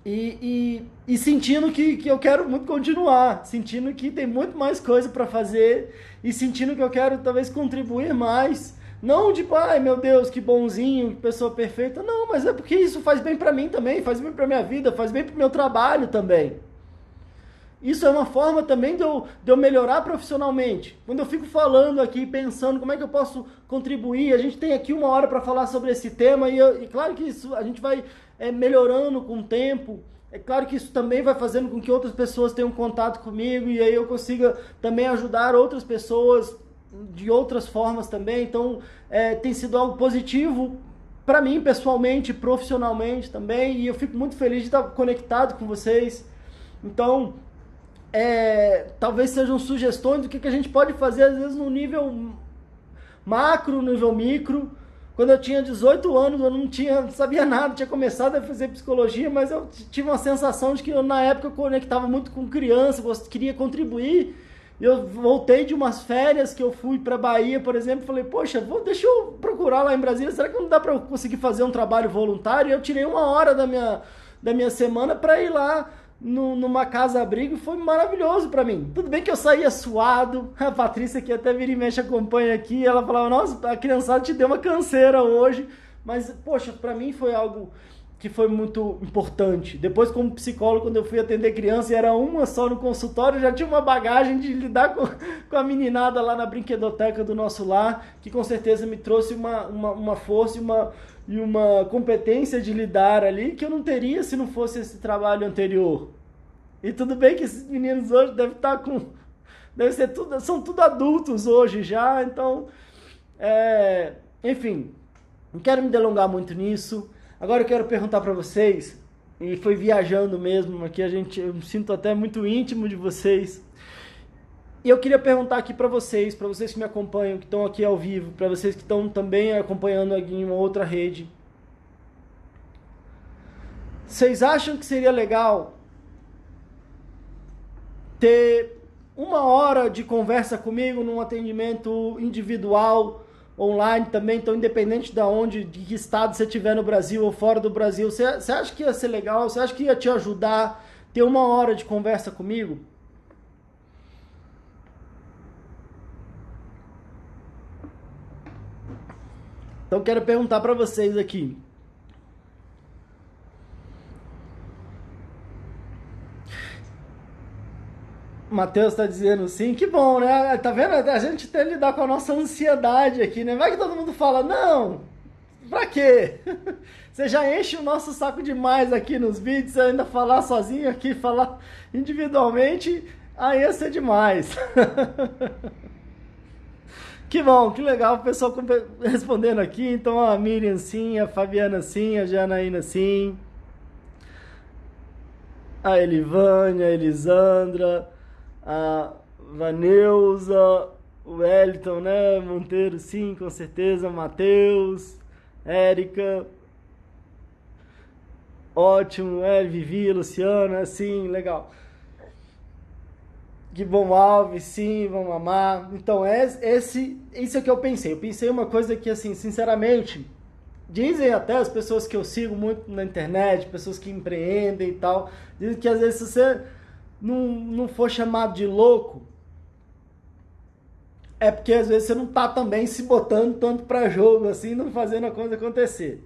E sentindo que eu quero muito continuar, sentindo que tem muito mais coisa para fazer e sentindo que eu quero talvez contribuir mais, não tipo, ai meu Deus, que bonzinho, que pessoa perfeita, não, mas é porque isso faz bem para mim também, faz bem para minha vida, faz bem para o meu trabalho também. Isso é uma forma também de eu melhorar profissionalmente. Quando eu fico falando aqui, pensando como é que eu posso contribuir, a gente tem aqui 1 hora para falar sobre esse tema e claro que isso a gente vai melhorando com o tempo. É claro que isso também vai fazendo com que outras pessoas tenham contato comigo e aí eu consiga também ajudar outras pessoas de outras formas também. Então, tem sido algo positivo para mim pessoalmente, profissionalmente também, e eu fico muito feliz de estar conectado com vocês. Então, talvez sejam sugestões do que a gente pode fazer, às vezes no nível macro, no nível micro. Quando eu tinha 18 anos, eu não sabia nada, tinha começado a fazer psicologia, mas eu tive uma sensação de que na época eu conectava muito com criança, queria contribuir. Eu voltei de umas férias que eu fui para Bahia, por exemplo, falei, poxa, deixa eu procurar lá em Brasília, será que não dá para eu conseguir fazer um trabalho voluntário? E eu tirei 1 hora da minha semana para ir lá numa casa-abrigo, foi maravilhoso pra mim. Tudo bem que eu saía suado, a Patrícia que até vira e mexe acompanha aqui, ela falava, nossa, a criançada te deu uma canseira hoje, mas, poxa, pra mim foi algo que foi muito importante. Depois, como psicólogo, quando eu fui atender criança e era uma só no consultório, eu já tinha uma bagagem de lidar com a meninada lá na brinquedoteca do nosso lar, que com certeza me trouxe uma força e uma competência de lidar ali que eu não teria se não fosse esse trabalho anterior. E tudo bem que esses meninos hoje são tudo adultos hoje já, então, enfim, não quero me delongar muito nisso. Agora eu quero perguntar para vocês, e foi viajando mesmo, aqui eu me sinto até muito íntimo de vocês. E eu queria perguntar aqui para vocês que me acompanham, que estão aqui ao vivo, para vocês que estão também acompanhando aqui em uma outra rede. Vocês acham que seria legal ter 1 hora de conversa comigo num atendimento individual, online também, então independente de que estado você estiver no Brasil ou fora do Brasil, você acha que ia ser legal? Você acha que ia te ajudar ter 1 hora de conversa comigo? Então quero perguntar para vocês aqui. Matheus está dizendo sim, que bom, né? Tá vendo? A gente tem que lidar com a nossa ansiedade aqui, né? Vai que todo mundo fala, não, pra quê? Você já enche o nosso saco demais aqui nos vídeos, ainda falar sozinho aqui, falar individualmente, aí ia ser demais. Que bom, que legal o pessoal respondendo aqui. Então a Miriam sim, a Fabiana sim, a Janaína sim, a Elivânia, a Elisandra, a Vaneuza, o Wellington, né? Monteiro, sim, com certeza. Matheus, Érica, ótimo, Vivi, Luciana, sim, legal. Que bom, Alves, sim, vamos amar. Então, isso é o que eu pensei. Eu pensei uma coisa que, assim, sinceramente, dizem até as pessoas que eu sigo muito na internet, pessoas que empreendem e tal, dizem que às vezes se você não for chamado de louco, é porque às vezes você não tá também se botando tanto para jogo, assim, não fazendo a coisa acontecer.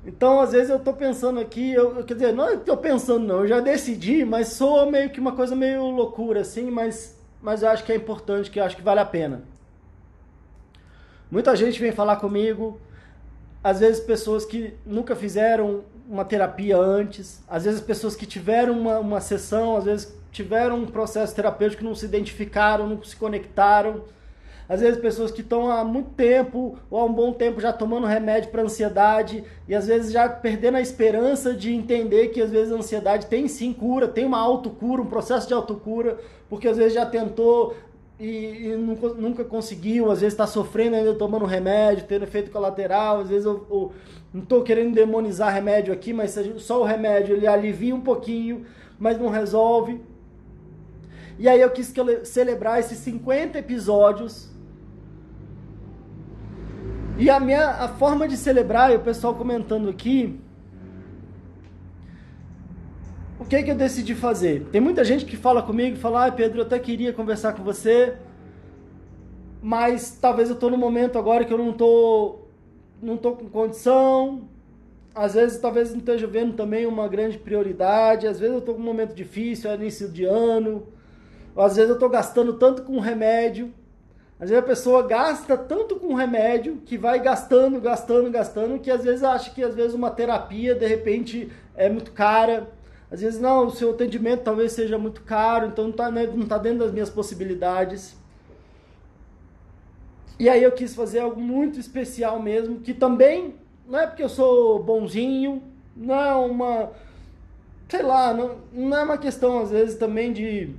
Então, às vezes eu tô pensando aqui, quer dizer, não é que tô pensando não, eu já decidi, mas soa meio que uma coisa meio loucura, assim, mas eu acho que é importante, que eu acho que vale a pena. Muita gente vem falar comigo, às vezes pessoas que nunca fizeram uma terapia antes, às vezes pessoas que tiveram uma sessão, às vezes tiveram um processo terapêutico que não se identificaram, não se conectaram. Às vezes pessoas que estão há muito tempo ou há um bom tempo já tomando remédio para ansiedade e às vezes já perdendo a esperança de entender que às vezes a ansiedade tem sim cura, tem uma autocura, um processo de autocura, porque às vezes já tentou e nunca conseguiu, às vezes está sofrendo ainda tomando remédio, tendo efeito colateral, às vezes eu não estou querendo demonizar remédio aqui, mas só o remédio ele alivia um pouquinho, mas não resolve. E aí eu quis celebrar esses 50 episódios. E a forma de celebrar, e o pessoal comentando aqui, o que eu decidi fazer? Tem muita gente que fala comigo, fala, Pedro, eu até queria conversar com você, mas talvez eu estou no momento agora que eu não tô com condição, às vezes talvez não esteja vendo também uma grande prioridade, às vezes eu estou com um momento difícil, é início de ano, ou às vezes eu estou gastando tanto com remédio. Às vezes a pessoa gasta tanto com remédio que vai gastando, que às vezes acha que às vezes uma terapia de repente é muito cara. Às vezes não, o seu atendimento talvez seja muito caro, então não tá dentro das minhas possibilidades. E aí eu quis fazer algo muito especial mesmo, que também não é porque eu sou bonzinho, não é uma, sei lá, não é uma questão às vezes também de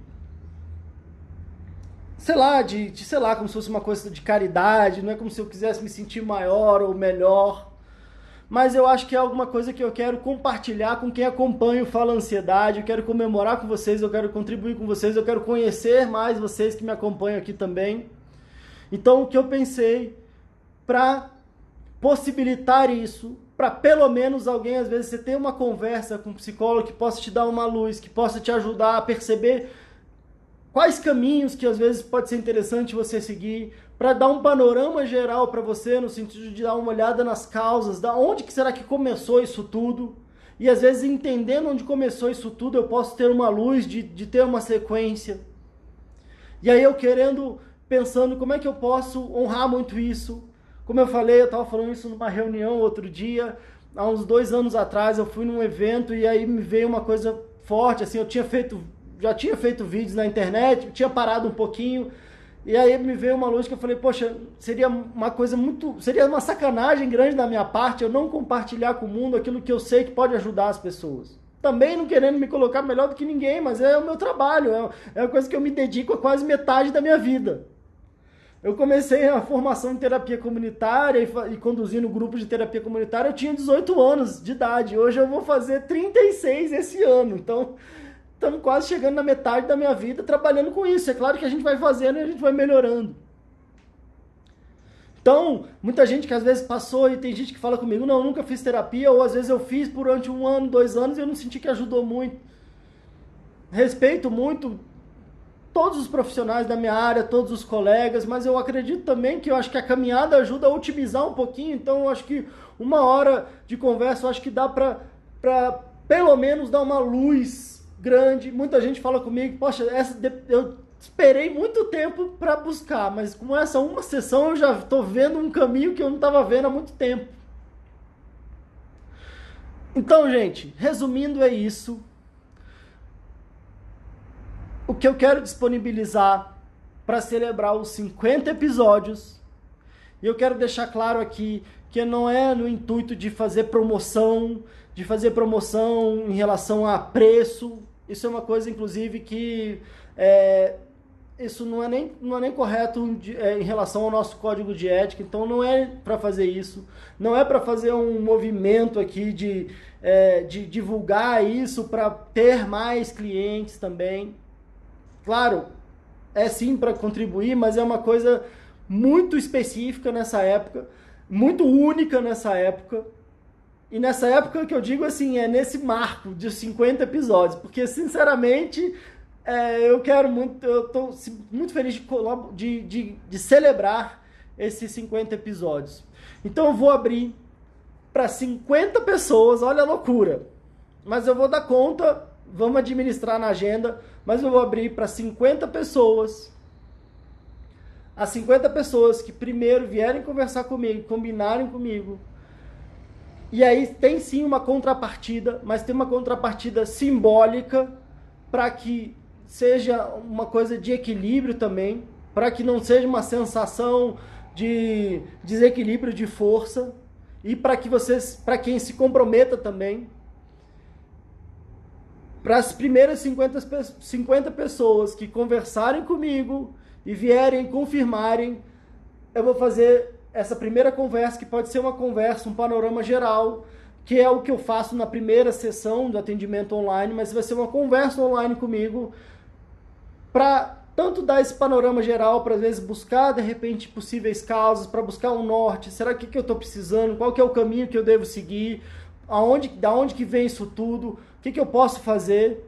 sei lá, como se fosse uma coisa de caridade, não é como se eu quisesse me sentir maior ou melhor, mas eu acho que é alguma coisa que eu quero compartilhar com quem acompanha o Fala Ansiedade, eu quero comemorar com vocês, eu quero contribuir com vocês, eu quero conhecer mais vocês que me acompanham aqui também. Então o que eu pensei para possibilitar isso, para pelo menos alguém, às vezes você ter uma conversa com um psicólogo que possa te dar uma luz, que possa te ajudar a perceber quais caminhos que às vezes pode ser interessante você seguir, para dar um panorama geral para você, no sentido de dar uma olhada nas causas, da onde que será que começou isso tudo, e às vezes entendendo onde começou isso tudo, eu posso ter uma luz de ter uma sequência. E aí eu pensando como é que eu posso honrar muito isso. Como eu falei, eu estava falando isso numa reunião outro dia, há uns 2 anos atrás, eu fui num evento e aí me veio uma coisa forte, assim, já tinha feito vídeos na internet, tinha parado um pouquinho, e aí me veio uma luz que eu falei, poxa, seria uma sacanagem grande da minha parte eu não compartilhar com o mundo aquilo que eu sei que pode ajudar as pessoas. Também não querendo me colocar melhor do que ninguém, mas é o meu trabalho, é uma coisa que eu me dedico a quase metade da minha vida. Eu comecei a formação em terapia comunitária e conduzindo grupo de terapia comunitária, eu tinha 18 anos de idade, hoje eu vou fazer 36 esse ano, então estamos quase chegando na metade da minha vida trabalhando com isso. É claro que a gente vai fazendo e a gente vai melhorando. Então, muita gente que às vezes passou e tem gente que fala comigo, não, eu nunca fiz terapia, ou às vezes eu fiz durante 1 ano, 2 anos e eu não senti que ajudou muito. Respeito muito todos os profissionais da minha área, todos os colegas, mas eu acredito também que eu acho que a caminhada ajuda a otimizar um pouquinho, então eu acho que 1 hora de conversa, eu acho que dá para pelo menos dar uma luz grande. Muita gente fala comigo, poxa, eu esperei muito tempo para buscar, mas com essa uma sessão eu já estou vendo um caminho que eu não estava vendo há muito tempo. Então, gente, resumindo é isso. O que eu quero disponibilizar para celebrar os 50 episódios, e eu quero deixar claro aqui que não é no intuito de fazer promoção em relação a preço. Isso é uma coisa, inclusive, que isso não é nem correto em relação ao nosso código de ética, então não é para fazer isso, não é para fazer um movimento aqui de divulgar isso para ter mais clientes também. Claro, é sim para contribuir, mas é uma coisa muito específica nessa época, muito única nessa época. E nessa época que eu digo assim, é nesse marco de 50 episódios, porque sinceramente eu estou muito feliz de celebrar esses 50 episódios. Então eu vou abrir para 50 pessoas, olha a loucura. Mas eu vou dar conta, vamos administrar na agenda, mas eu vou abrir para 50 pessoas. As 50 pessoas que primeiro vierem conversar comigo, combinarem comigo. E aí tem sim uma contrapartida, mas tem uma contrapartida simbólica para que seja uma coisa de equilíbrio também, para que não seja uma sensação de desequilíbrio de força e para quem se comprometa também. Para as primeiras 50 pessoas que conversarem comigo e vierem confirmarem, eu vou fazer essa primeira conversa, que pode ser uma conversa, um panorama geral, que é o que eu faço na primeira sessão do atendimento online, mas vai ser uma conversa online comigo para tanto dar esse panorama geral, para às vezes buscar de repente possíveis causas, para buscar um norte, será que eu estou precisando, qual que é o caminho que eu devo seguir, da onde que vem isso tudo, o que eu posso fazer.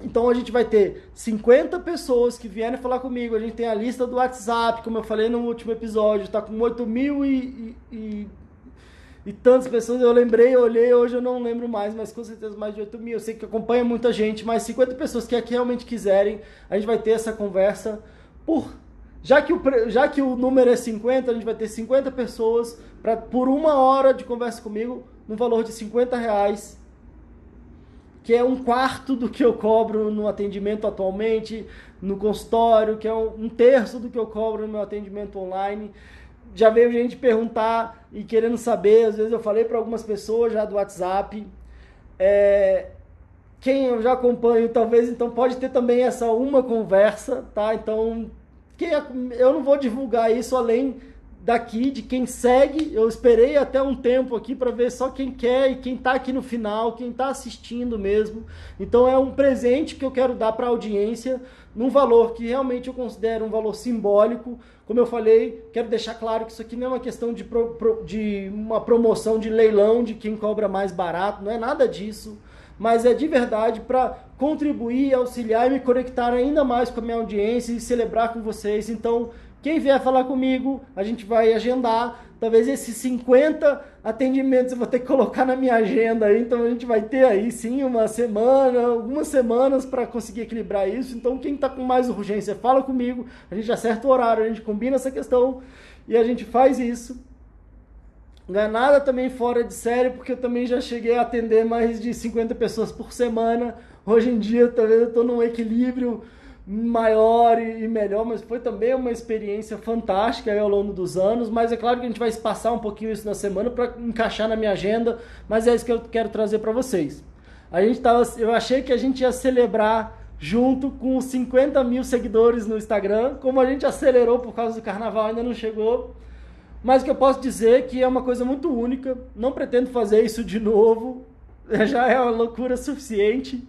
Então a gente vai ter 50 pessoas que vierem falar comigo, a gente tem a lista do WhatsApp, como eu falei no último episódio, está com 8.000 e tantas pessoas, eu olhei, hoje eu não lembro mais, mas com certeza mais de 8.000, eu sei que acompanha muita gente, mas 50 pessoas que realmente quiserem, a gente vai ter essa conversa já que o número é 50, a gente vai ter 50 pessoas por 1 hora de conversa comigo, no valor de R$50, que é 1/4 do que eu cobro no atendimento atualmente, no consultório, que é 1/3 do que eu cobro no meu atendimento online. Já veio gente perguntar e querendo saber, às vezes eu falei para algumas pessoas já do WhatsApp, quem eu já acompanho, talvez, então pode ter também essa uma conversa, tá? Então, eu não vou divulgar isso além daqui, de quem segue. Eu esperei até um tempo aqui para ver só quem quer e quem está aqui no final, quem está assistindo mesmo. Então é um presente que eu quero dar para a audiência, num valor que realmente eu considero um valor simbólico. Como eu falei, quero deixar claro que isso aqui não é uma questão de uma promoção de leilão de quem cobra mais barato, não é nada disso, mas é de verdade para contribuir, auxiliar e me conectar ainda mais com a minha audiência e celebrar com vocês. Então, quem vier falar comigo, a gente vai agendar. Talvez esses 50 atendimentos eu vou ter que colocar na minha agenda aí. Então a gente vai ter aí sim algumas semanas para conseguir equilibrar isso. Então quem está com mais urgência, fala comigo. A gente acerta o horário, a gente combina essa questão e a gente faz isso. Não é nada também fora de série, porque eu também já cheguei a atender mais de 50 pessoas por semana. Hoje em dia talvez eu estou num equilíbrio maior e melhor, mas foi também uma experiência fantástica aí ao longo dos anos, mas é claro que a gente vai espaçar um pouquinho isso na semana para encaixar na minha agenda, mas é isso que eu quero trazer para vocês. Eu achei que a gente ia celebrar junto com os 50.000 seguidores no Instagram, como a gente acelerou por causa do carnaval, ainda não chegou, mas o que eu posso dizer é que é uma coisa muito única, não pretendo fazer isso de novo, já é uma loucura suficiente.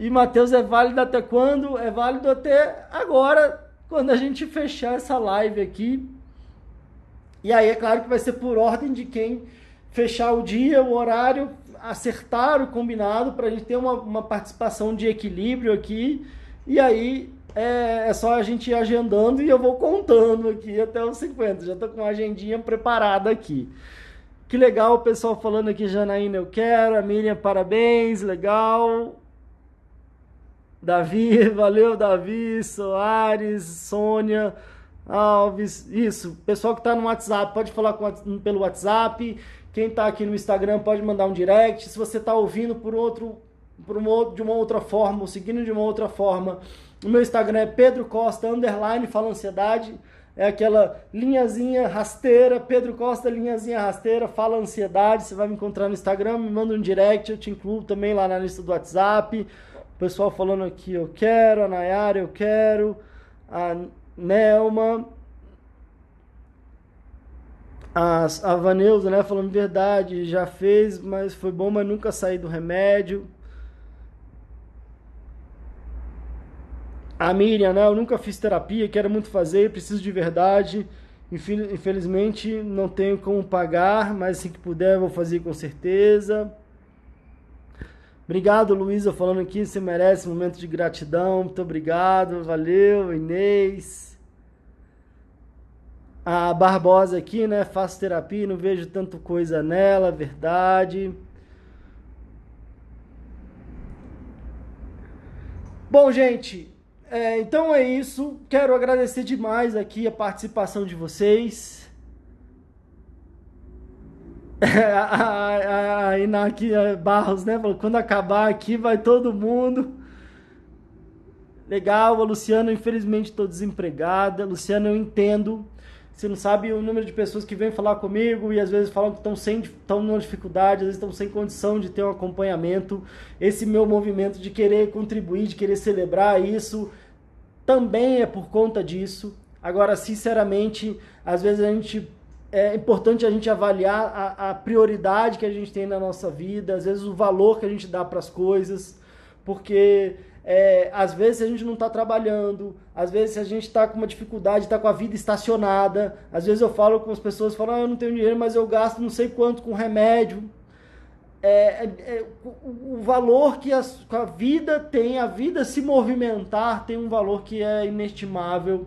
E, Matheus, é válido até quando? É válido até agora, quando a gente fechar essa live aqui. E aí é claro que vai ser por ordem de quem fechar o dia, o horário, acertar o combinado, para a gente ter uma participação de equilíbrio aqui. E aí é só a gente ir agendando e eu vou contando aqui até os 50. Já estou com a agendinha preparada aqui. Que legal o pessoal falando aqui, Janaína, eu quero. A Miriam, parabéns, legal. Davi, valeu Davi, Soares, Sônia, Alves, isso, pessoal que está no WhatsApp, pode falar pelo WhatsApp, quem está aqui no Instagram pode mandar um direct, se você está ouvindo de uma outra forma, ou seguindo de uma outra forma, o meu Instagram é Pedro Costa, _fala ansiedade, é aquela linhazinha rasteira, Pedro Costa, linhazinha rasteira, fala ansiedade, você vai me encontrar no Instagram, me manda um direct, eu te incluo também lá na lista do WhatsApp. O pessoal falando aqui, eu quero. A Nayara, eu quero. A Nelma. A Vaneuza, né, falando verdade, já fez, mas foi bom, mas nunca saí do remédio. A Miriam, né, eu nunca fiz terapia, quero muito fazer, preciso de verdade. Infelizmente não tenho como pagar, mas assim que puder vou fazer com certeza. Obrigado, Luísa, falando aqui, você merece um momento de gratidão, muito obrigado, valeu, Inês. A Barbosa aqui, né, faço terapia, não vejo tanto coisa nela, verdade. Bom, gente, então é isso, quero agradecer demais aqui a participação de vocês. A Inak Barros, né? Falou, quando acabar aqui vai todo mundo. Legal, a Luciana, infelizmente estou desempregada. Luciana, eu entendo. Você não sabe o número de pessoas que vêm falar comigo e às vezes falam que estão numa dificuldade, às vezes estão sem condição de ter um acompanhamento. Esse meu movimento de querer contribuir, de querer celebrar isso, também é por conta disso. Agora, sinceramente, às vezes é importante a gente avaliar a prioridade que a gente tem na nossa vida, às vezes o valor que a gente dá para as coisas, porque às vezes a gente não está trabalhando, às vezes a gente está com uma dificuldade, está com a vida estacionada, às vezes eu falo com as pessoas, falam, eu não tenho dinheiro, mas eu gasto não sei quanto com remédio. O valor que a vida tem, a vida se movimentar tem um valor que é inestimável.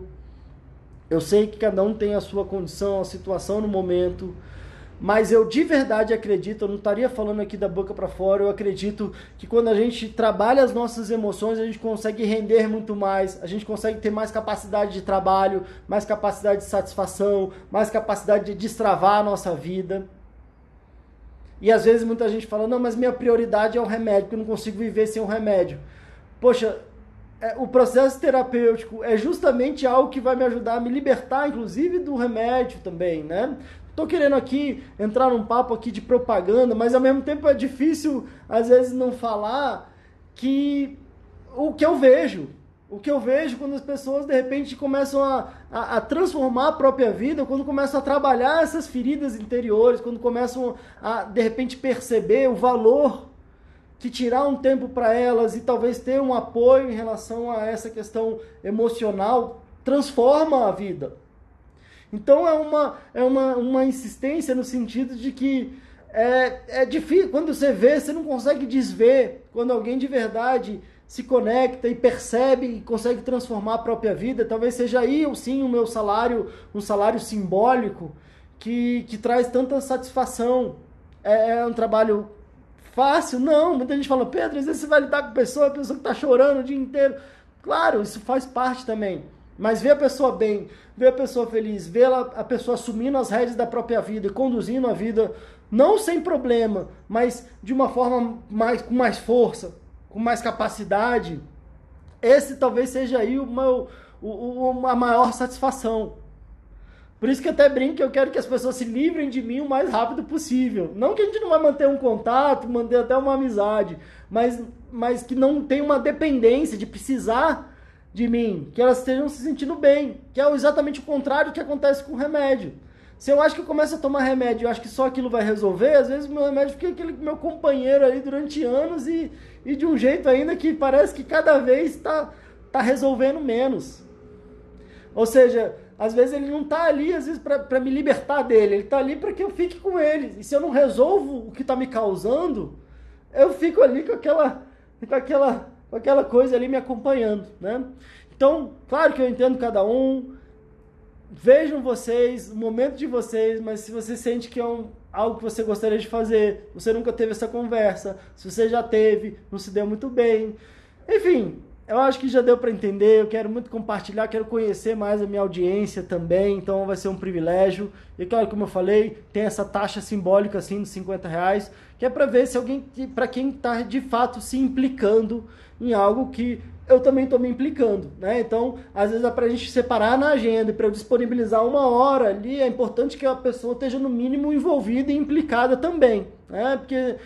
Eu sei que cada um tem a sua condição, a situação no momento, mas eu de verdade acredito, eu não estaria falando aqui da boca para fora, eu acredito que quando a gente trabalha as nossas emoções, a gente consegue render muito mais, a gente consegue ter mais capacidade de trabalho, mais capacidade de satisfação, mais capacidade de destravar a nossa vida. E às vezes muita gente fala, não, mas minha prioridade é o remédio, porque eu não consigo viver sem o remédio. Poxa, o processo terapêutico é justamente algo que vai me ajudar a me libertar, inclusive, do remédio também, né? Tô querendo aqui entrar num papo aqui de propaganda, mas ao mesmo tempo é difícil, às vezes, não falar que o que eu vejo quando as pessoas, de repente, começam a transformar a própria vida, quando começam a trabalhar essas feridas interiores, quando começam a, de repente, perceber o valor que tirar um tempo para elas e talvez ter um apoio em relação a essa questão emocional transforma a vida. Então é uma insistência no sentido de que é difícil, quando você vê, você não consegue desver, quando alguém de verdade se conecta e percebe e consegue transformar a própria vida, talvez seja aí sim o meu salário, um salário simbólico que traz tanta satisfação. É um trabalho fácil? Não. Muita gente fala, Pedro, às vezes você vai lidar com a pessoa que está chorando o dia inteiro. Claro, isso faz parte também. Mas ver a pessoa bem, ver a pessoa feliz, ver a pessoa assumindo as rédeas da própria vida e conduzindo a vida, não sem problema, mas de uma forma com mais força, com mais capacidade, esse talvez seja aí a maior satisfação. Por isso que eu até brinco que eu quero que as pessoas se livrem de mim o mais rápido possível. Não que a gente não vai manter um contato, manter até uma amizade, mas que não tenha uma dependência de precisar de mim, que elas estejam se sentindo bem, que é exatamente o contrário do que acontece com o remédio. Se eu acho que eu começo a tomar remédio, eu acho que só aquilo vai resolver, às vezes o meu remédio fica aquele meu companheiro ali durante anos e de um jeito ainda que parece que cada vez está resolvendo menos. Ou seja, às vezes ele não está ali, às vezes, para me libertar dele, ele está ali para que eu fique com ele. E se eu não resolvo o que está me causando, eu fico ali com aquela coisa ali me acompanhando, né? Então, claro que eu entendo cada um, vejam vocês, o momento de vocês, mas se você sente que é algo que você gostaria de fazer, você nunca teve essa conversa, se você já teve, não se deu muito bem, enfim, eu acho que já deu para entender, eu quero muito compartilhar, quero conhecer mais a minha audiência também, então vai ser um privilégio, e claro, como eu falei, tem essa taxa simbólica assim dos R$50, que é para ver se alguém, para quem está de fato se implicando em algo que eu também estou me implicando, né? Então, às vezes é para a gente separar na agenda e para eu disponibilizar uma hora ali, é importante que a pessoa esteja no mínimo envolvida e implicada também, né? Porque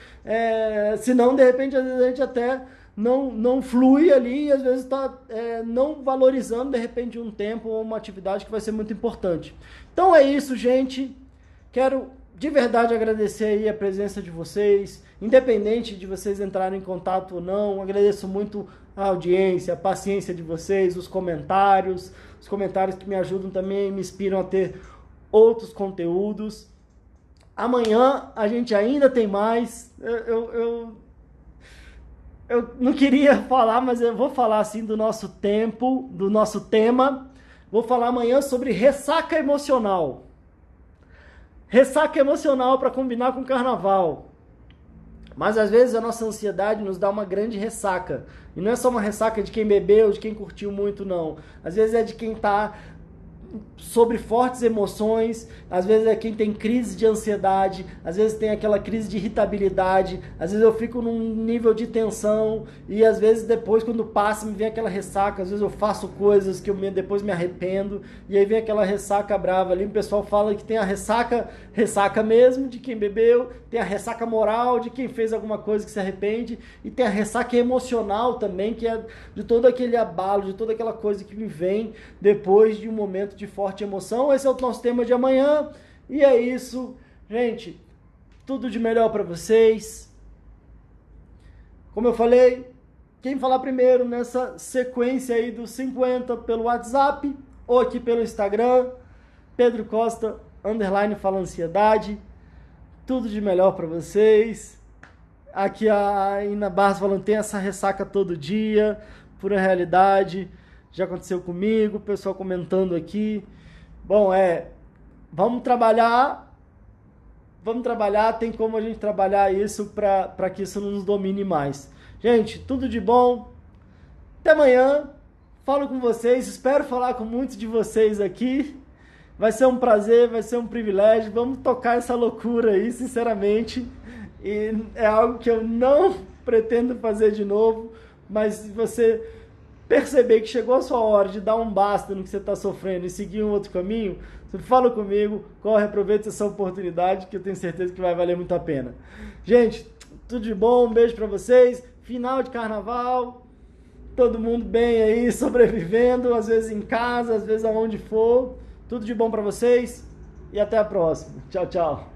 senão, de repente, às vezes a gente até não flui ali e às vezes está não valorizando de repente um tempo ou uma atividade que vai ser muito importante. Então é isso, gente. Quero de verdade agradecer aí a presença de vocês, independente de vocês entrarem em contato ou não. Agradeço muito a audiência, a paciência de vocês, os comentários que me ajudam também, me inspiram a ter outros conteúdos. Amanhã a gente ainda tem mais. Eu não queria falar, mas eu vou falar assim do nosso tempo, do nosso tema. Vou falar amanhã sobre ressaca emocional. Ressaca emocional para combinar com o carnaval. Mas às vezes a nossa ansiedade nos dá uma grande ressaca. E não é só uma ressaca de quem bebeu, de quem curtiu muito, não. Às vezes é de quem está sobre fortes emoções, às vezes é quem tem crise de ansiedade, às vezes tem aquela crise de irritabilidade, às vezes eu fico num nível de tensão e às vezes depois quando passa me vem aquela ressaca, às vezes eu faço coisas que depois me arrependo e aí vem aquela ressaca brava ali. O pessoal fala que tem a ressaca mesmo de quem bebeu, tem a ressaca moral de quem fez alguma coisa que se arrepende e tem a ressaca emocional também, que é de todo aquele abalo, de toda aquela coisa que me vem depois de um momento de forte emoção. Esse é o nosso tema de amanhã e é isso, gente. Tudo de melhor para vocês. Como eu falei, quem falar primeiro nessa sequência aí dos 50 pelo WhatsApp ou aqui pelo Instagram, Pedro Costa _fala ansiedade. Tudo de melhor para vocês. Aqui a Ina Barros falando, tem essa ressaca todo dia, pura realidade. Já aconteceu comigo, o pessoal comentando aqui. Bom, vamos trabalhar, tem como a gente trabalhar isso para que isso não nos domine mais. Gente, tudo de bom, até amanhã, falo com vocês, espero falar com muitos de vocês aqui. Vai ser um prazer, vai ser um privilégio, vamos tocar essa loucura aí, sinceramente. E é algo que eu não pretendo fazer de novo, mas se você perceber que chegou a sua hora de dar um basta no que você está sofrendo e seguir um outro caminho, você fala comigo, corre, aproveita essa oportunidade que eu tenho certeza que vai valer muito a pena. Gente, tudo de bom, um beijo para vocês, final de carnaval, todo mundo bem aí, sobrevivendo, às vezes em casa, às vezes aonde for, tudo de bom para vocês e até a próxima. Tchau, tchau.